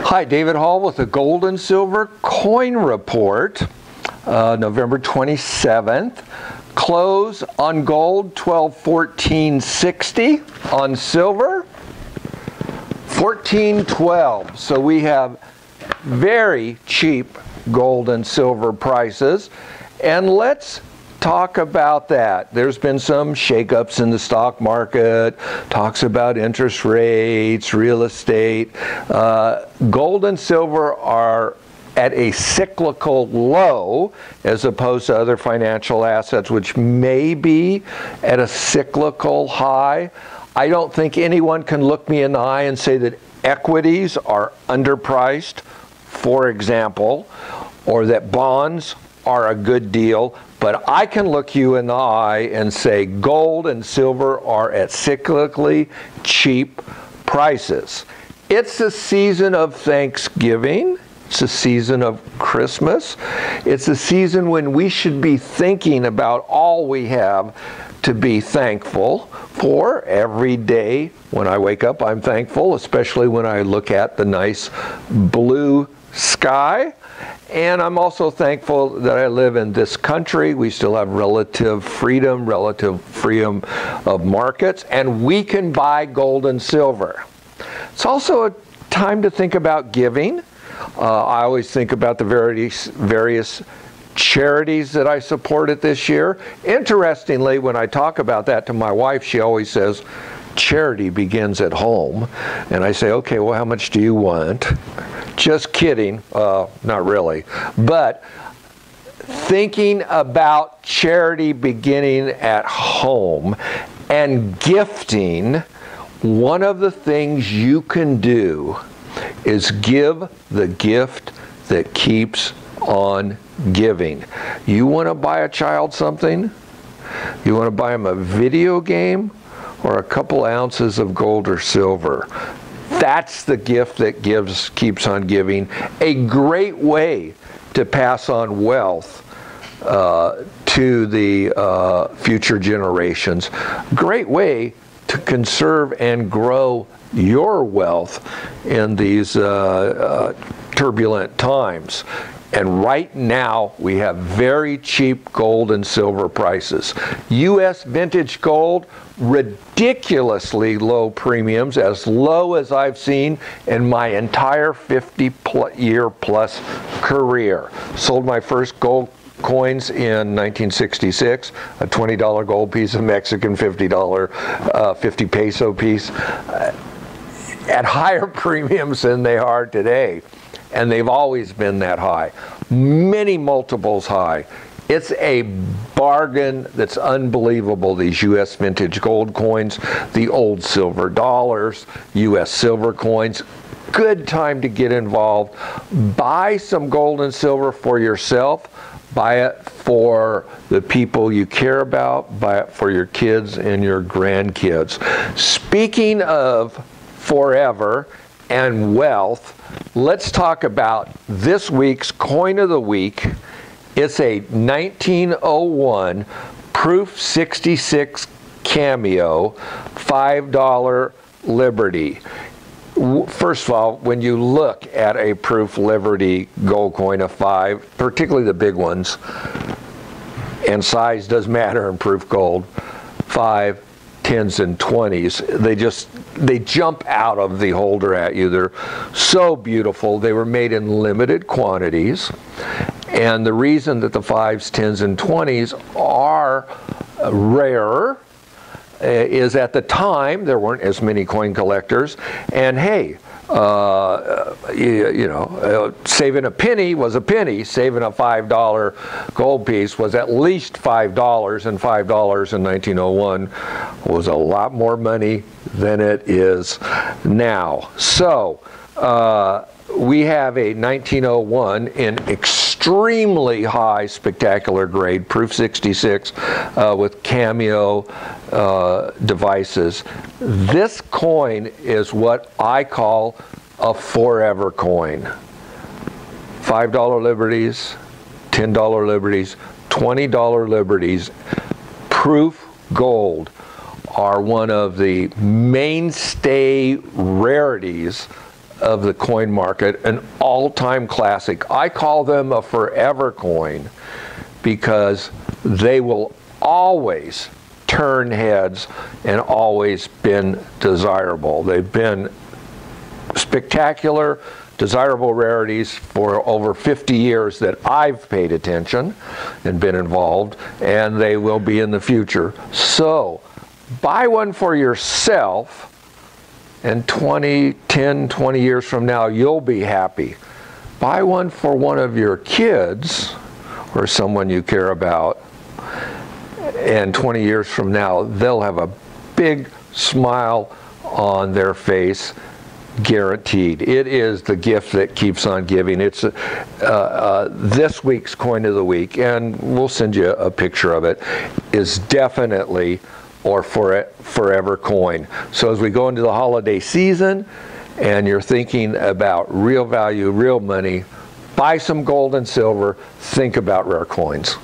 Hi, David Hall with the Gold and Silver Coin Report, November 27th. Close on gold, 1214.60. On silver, 1412. So we have very cheap gold and silver prices. And let's talk about that. There's been some shakeups in the stock market, talks about interest rates, real estate. Gold and silver are at a cyclical low as opposed to other financial assets which may be at a cyclical high. I don't think anyone can look me in the eye and say that equities are underpriced, for example, or that bonds are a good deal, but I can look you in the eye and say gold and silver are at cyclically cheap prices. It's a season of Thanksgiving. It's a season of Christmas. It's a season when we should be thinking about all we have to be thankful for. Every day when I wake up, I'm thankful, especially when I look at the nice blue sky. And I'm also thankful that I live in this country. We still have relative freedom of markets, and we can buy gold and silver. It's also a time to think about giving. I always think about the various charities that I supported this year. Interestingly, when I talk about that to my wife, she always says, charity begins at home. And I say, okay, well, how much do you want? Just kidding, not really. But thinking about charity beginning at home and gifting, one of the things you can do is give the gift that keeps on giving. You want to buy a child something? You want to buy them a video game or a couple ounces of gold or silver? That's the gift that keeps on giving. A great way to pass on wealth to the future generations. Great way to conserve and grow your wealth in these turbulent times. And right now, we have very cheap gold and silver prices. U.S. vintage gold, ridiculously low premiums, as low as I've seen in my entire 50-year-plus career. Sold my first gold coins in 1966, a $20 gold piece, a Mexican $50 50 peso piece, at higher premiums than they are today. And they've always been that high, many multiples high. It's a bargain that's unbelievable, these U.S. vintage gold coins, the old silver dollars, U.S. silver coins. Good time to get involved. Buy some gold and silver for yourself. Buy it for the people you care about. Buy it for your kids and your grandkids. Speaking of forever and wealth, let's talk about this week's coin of the week. It's a 1901 Proof 66 Cameo $5 Liberty. First of all, when you look at a Proof Liberty gold coin of 5, particularly the big ones, and size does matter in Proof gold, 5, 10s and 20s, they jump out of the holder at you. They're so beautiful. They were made in limited quantities, and the reason that the 5s, 10s, and 20s are rarer is at the time there weren't as many coin collectors, and hey, saving a penny was a penny. Saving a $5 gold piece was at least $5, and $5 in 1901 was a lot more money than it is now. So we have a 1901 in extremely high spectacular grade, Proof 66 with Cameo devices. This coin is what I call a forever coin. $5 Liberties, $10 Liberties, $20 Liberties, Proof gold are one of the mainstay rarities of the coin market, an all-time classic. I call them a forever coin because they will always turn heads and always been desirable. They've been spectacular, desirable rarities for over 50 years that I've paid attention and been involved, and they will be in the future. So buy one for yourself, and 10, 20 years from now, you'll be happy. Buy one for one of your kids or someone you care about, and 20 years from now, they'll have a big smile on their face, guaranteed. It is the gift that keeps on giving. It's this week's coin of the week, and we'll send you a picture of it, is definitely or forever coin. So as we go into the holiday season and you're thinking about real value, real money, buy some gold and silver, think about rare coins.